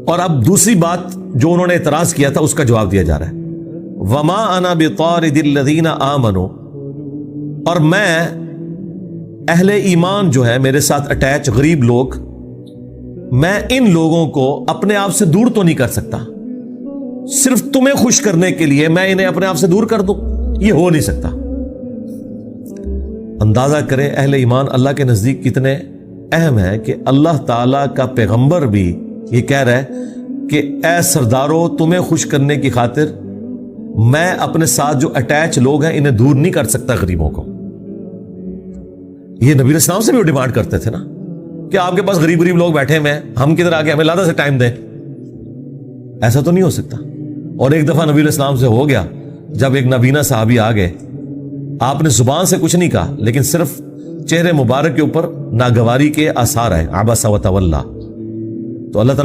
اور اب دوسری بات جو انہوں نے اعتراض کیا تھا اس کا جواب دیا جا رہا ہے. وما انا بطارد الذین آمنوا، اور میں اہل ایمان جو ہے میرے ساتھ اٹیچ غریب لوگ، میں ان لوگوں کو اپنے آپ سے دور تو نہیں کر سکتا. صرف تمہیں خوش کرنے کے لیے میں انہیں اپنے آپ سے دور کر دوں، یہ ہو نہیں سکتا. اندازہ کریں اہل ایمان اللہ کے نزدیک کتنے اہم ہے کہ اللہ تعالی کا پیغمبر بھی یہ کہہ رہا ہے کہ اے سردارو، تمہیں خوش کرنے کی خاطر میں اپنے ساتھ جو اٹیچ لوگ ہیں انہیں دور نہیں کر سکتا غریبوں کو. یہ نبی علیہ السلام سے بھی وہ ڈیمانڈ کرتے تھے نا کہ آپ کے پاس غریب لوگ بیٹھے ہوئے ہیں، ہم کدھر آگے ہمیں زیادہ سے ٹائم دیں. ایسا تو نہیں ہو سکتا. اور ایک دفعہ نبی علیہ السلام سے ہو گیا، جب ایک نابینا صحابی آ گئے، آپ نے زبان سے کچھ نہیں کہا لیکن صرف چہرے مبارک کے اوپر ناگواری کے آثار ہیں، عبس و تولی. تو اللہ تعالیٰ